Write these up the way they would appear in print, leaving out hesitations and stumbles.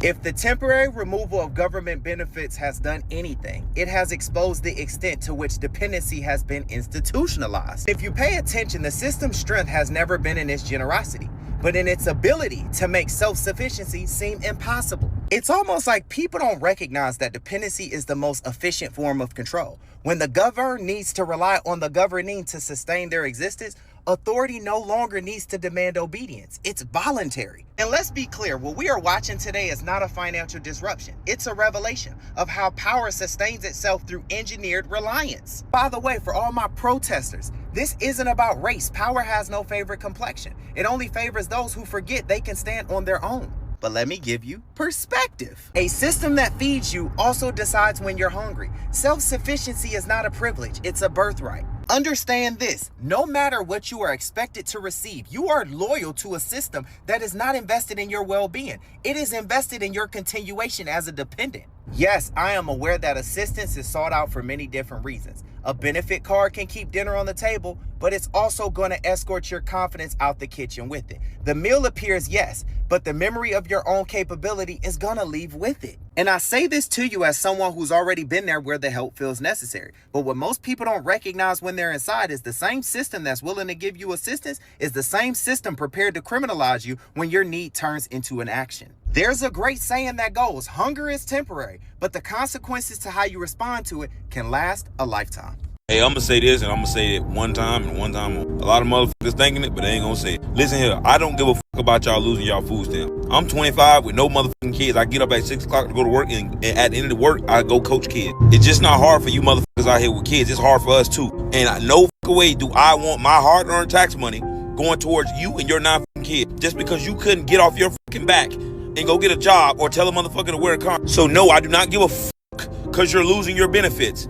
If the temporary removal of government benefits has done anything, it has exposed the extent to which dependency has been institutionalized. If you pay attention, the system's strength has never been in its generosity, but in its ability to make self-sufficiency seem impossible. It's almost like people don't recognize that dependency is the most efficient form of control. When the governed needs to rely on the governing to sustain their existence, authority no longer needs to demand obedience. It's voluntary. And let's be clear, what we are watching today is not a financial disruption. It's a revelation of how power sustains itself through engineered reliance. By the way, for all my protesters, this isn't about race. Power has no favorite complexion. It only favors those who forget they can stand on their own. But let me give you perspective. A system that feeds you also decides when you're hungry. Self-sufficiency is not a privilege, it's a birthright. Understand this, no matter what you are expected to receive, you are loyal to a system that is not invested in your well-being. It is invested in your continuation as a dependent. Yes, I am aware that assistance is sought out for many different reasons. A benefit card can keep dinner on the table, but it's also going to escort your confidence out the kitchen with it. The meal appears, yes, but the memory of your own capability is going to leave with it. And I say this to you as someone who's already been there where the help feels necessary. But what most people don't recognize when they're inside is the same system that's willing to give you assistance is the same system prepared to criminalize you when your need turns into an action. There's a great saying that goes, hunger is temporary, but the consequences to how you respond to it can last a lifetime. Hey, I'm going to say this, and I'm going to say it one time and one time only. A lot of motherfuckers thinking it, but they ain't going to say it. Listen here, I don't give a fuck about y'all losing y'all food stamp. I'm 25 with no motherfucking kids. I get up at 6 o'clock to go to work, and at the end of the work, I go coach kids. It's just not hard for you motherfuckers out here with kids. It's hard for us, too. And no fucking way do I want my hard-earned tax money going towards you and your non-fucking kid just because you couldn't get off your fucking back and go get a job or tell a motherfucker to wear a car. So, no, I do not give a fuck because you're losing your benefits.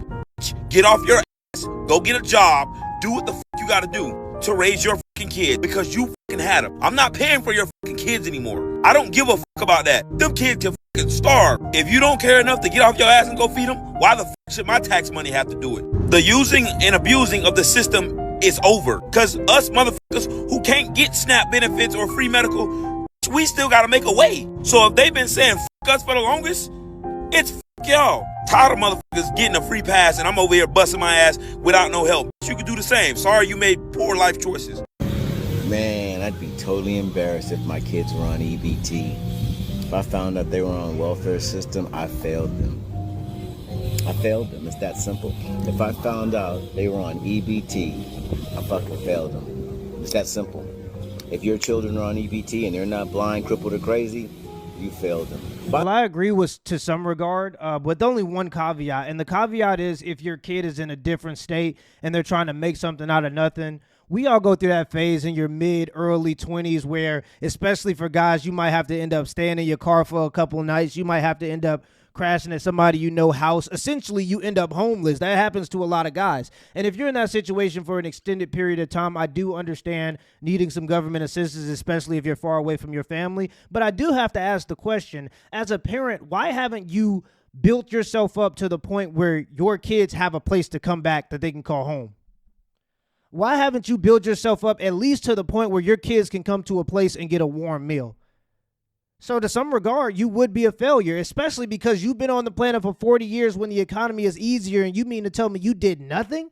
Get off your go get a job, do what the fuck you gotta do to raise your fucking kids because you fucking had them. I'm not paying for your fucking kids anymore. I don't give a fuck about that. Them kids can fucking starve. If you don't care enough to get off your ass and go feed them, why the fuck should my tax money have to do it? The using and abusing of the system is over because us motherfuckers who can't get SNAP benefits or free medical, we still gotta make a way. So if they've been saying fuck us for the longest, it's fuck y'all. Tired of motherfuckers getting a free pass and I'm over here busting my ass without no help. You could do the same. Sorry you made poor life choices. Man, I'd be totally embarrassed if my kids were on EBT. If I found out they were on a welfare system, I failed them. I failed them. It's that simple. If I found out they were on EBT, I fucking failed them. It's that simple. If your children are on EBT and they're not blind, crippled, or crazy, you failed them. Well, I agree with to some regard, but only one caveat. And the caveat is if your kid is in a different state and they're trying to make something out of nothing. We all go through that phase in your early 20s where, especially for guys, you might have to end up staying in your car for a couple of nights. You might have to end up crashing at somebody you know house. Essentially, you end up homeless. That happens to a lot of guys. And if you're in that situation for an extended period of time, I do understand needing some government assistance, especially if you're far away from your family. But I do have to ask the question, as a parent, why haven't you built yourself up to the point where your kids have a place to come back that they can call home? Why haven't you built yourself up at least to the point where your kids can come to a place and get a warm meal? So to some regard, you would be a failure, especially because you've been on the planet for 40 years when the economy is easier, and you mean to tell me you did nothing?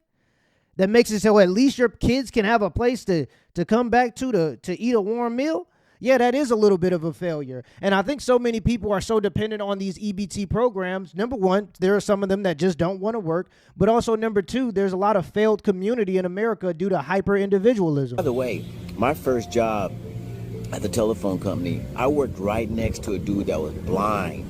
That makes it so at least your kids can have a place to come back to eat a warm meal? Yeah, that is a little bit of a failure. And I think so many people are so dependent on these EBT programs. Number one, there are some of them that just don't want to work. But also, number two, there's a lot of failed community in America due to hyper-individualism. By the way, my first job at the telephone company, I worked right next to a dude that was blind.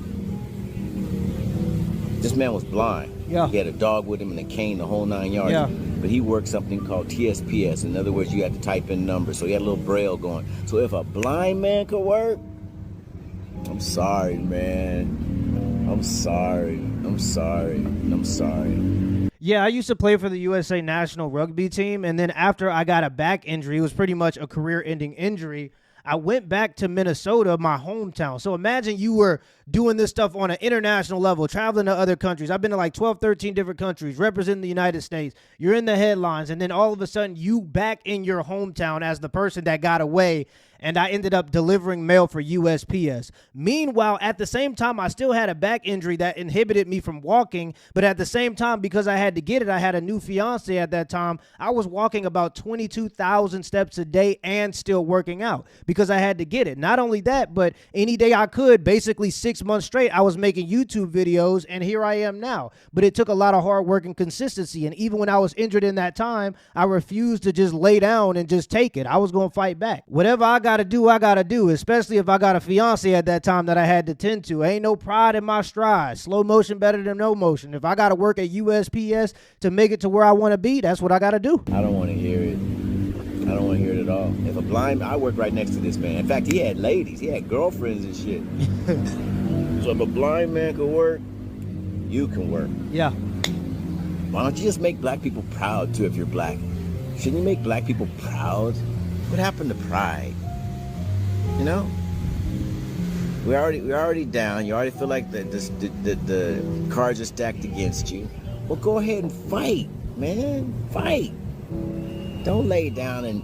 This man was blind. Yeah. He had a dog with him and a cane, the whole 9 yards. Yeah. But he worked something called TSPS. In other words, you had to type in numbers. So he had a little braille going. So if a blind man could work, I'm sorry, man. I'm sorry. Yeah, I used to play for the USA national rugby team. And then after I got a back injury, it was pretty much a career-ending injury. I went back to Minnesota, my hometown. So imagine you were doing this stuff on an international level, traveling to other countries. I've been to like 12, 13 different countries, representing the United States. You're in the headlines, and then all of a sudden you back in your hometown as the person that got away. and I ended up delivering mail for USPS. Meanwhile, at the same time, I still had a back injury that inhibited me from walking, but at the same time, because I had to get it, I had a new fiance at that time, I was walking about 22,000 steps a day and still working out because I had to get it. Not only that, but any day I could, basically 6 months straight, I was making YouTube videos, and here I am now. But it took a lot of hard work and consistency, and even when I was injured in that time, I refused to just lay down and just take it. I was going to fight back. Whatever I got to do, I got to do, especially if I got a fiance at that time that I had to tend to. Ain't no pride in my stride. Slow motion better than no motion. If I got to work at USPS to make it to where I want to be, that's what I got to do. I don't want to hear it. I don't want to hear it at all. If a blind, I work right next to this man. In fact, he had ladies. He had girlfriends and shit. So if a blind man could work, you can work. Yeah. Why don't you just make black people proud too if you're black? Shouldn't you make black people proud? What happened to pride? You know? We're already down. You already feel like the cards are stacked against you. Well, go ahead and fight, man. Fight. Don't lay down and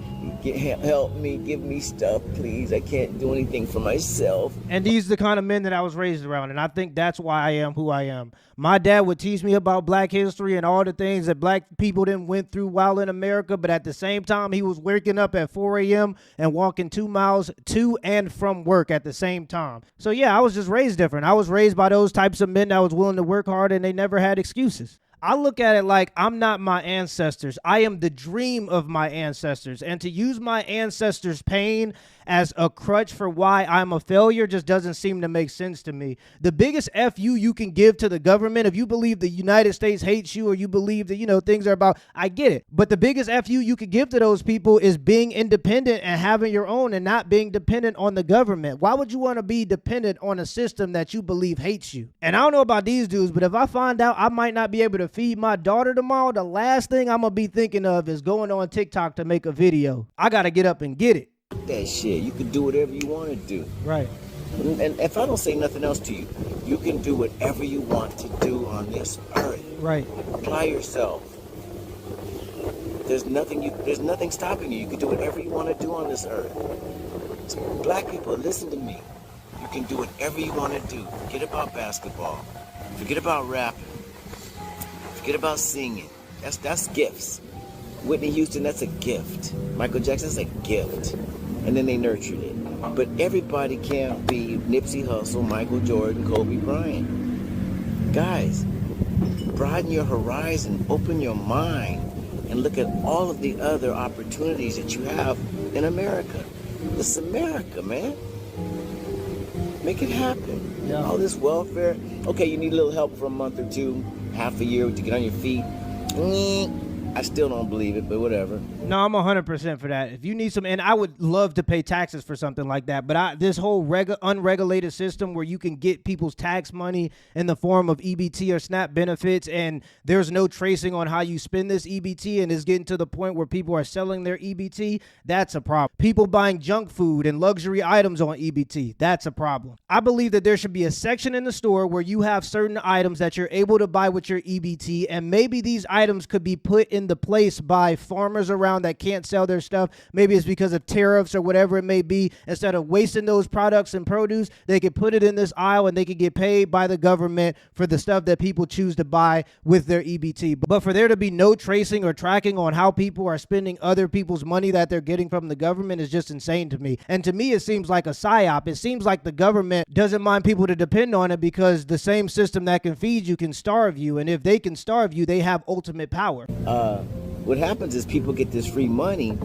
help me, give me stuff, please. I can't do anything for myself. And these are the kind of men that I was raised around, and I think that's why I am who I am. My dad would teach me about black history and all the things that black people then went through while in America, but at the same time, he was waking up at 4 a.m. and walking 2 miles to and from work at the same time. So yeah, I was just raised different. I was raised by those types of men that was willing to work hard, and they never had excuses. I look at it like I'm not my ancestors. I am the dream of my ancestors. And to use my ancestors' pain as a crutch for why I'm a failure just doesn't seem to make sense to me. The biggest FU you can give to the government, if you believe the United States hates you or you believe that, things are about, I get it. But the biggest FU you could give to those people is being independent and having your own and not being dependent on the government. Why would you want to be dependent on a system that you believe hates you? And I don't know about these dudes, but if I find out I might not be able to feed my daughter tomorrow, the last thing I'm going to be thinking of is going on TikTok to make a video. I got to get up and get it. That shit, you can do whatever you want to do. Right. And if I don't say nothing else to you, you can do whatever you want to do on this earth. Right. Apply yourself. There's nothing stopping you. You can do whatever you want to do on this earth. So black people, listen to me. You can do whatever you want to do. Forget about basketball. Forget about rapping. Forget about singing. That's gifts. Whitney Houston, that's a gift. Michael Jackson's a gift. And then they nurtured it. But everybody can't be Nipsey Hussle, Michael Jordan, Kobe Bryant. Guys, broaden your horizon, open your mind, and look at all of the other opportunities that you have in America. This is America, man. Make it happen. Yeah. All this welfare. Okay, you need a little help for a month or two, half a year to get on your feet. I still don't believe it, but whatever. No, I'm 100% for that. If you need some, and I would love to pay taxes for something like that, but this whole unregulated system where you can get people's tax money in the form of EBT or SNAP benefits, and there's no tracing on how you spend this EBT, and it's getting to the point where people are selling their EBT, that's a problem. People buying junk food and luxury items on EBT, that's a problem. I believe that there should be a section in the store where you have certain items that you're able to buy with your EBT, and maybe these items could be put in the place by farmers around that can't sell their stuff. Maybe it's because of tariffs or whatever it may be. Instead of wasting those products and produce, they could put it in this aisle and they could get paid by the government for the stuff that people choose to buy with their EBT. But for there to be no tracing or tracking on how people are spending other people's money that they're getting from the government is just insane to me. And to me, it seems like a psyop. It seems like the government doesn't mind people to depend on it because the same system that can feed you can starve you. And if they can starve you, they have ultimate power. What happens is people get this free money.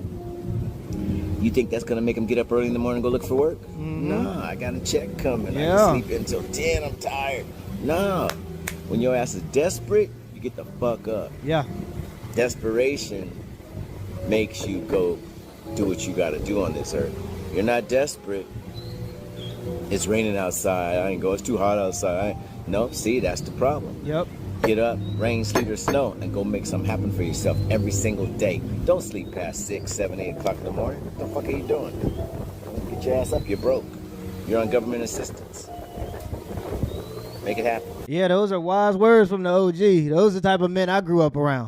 You think that's gonna make them get up early in the morning and go look for work? Mm-hmm. No, I got a check coming. I can sleep until 10, I'm tired. No. When your ass is desperate, you get the fuck up. Yeah. Desperation makes you go do what you gotta do on this earth. You're not desperate. It's raining outside. I ain't go, it's too hot outside. No, see, that's the problem. Yep. Get up, rain, sleet, or snow, and go make something happen for yourself every single day. Don't sleep past 6, 7, 8 o'clock in the morning. What the fuck are you doing? Get your ass up, you're broke. You're on government assistance. Make it happen. Yeah, those are wise words from the OG. Those are the type of men I grew up around.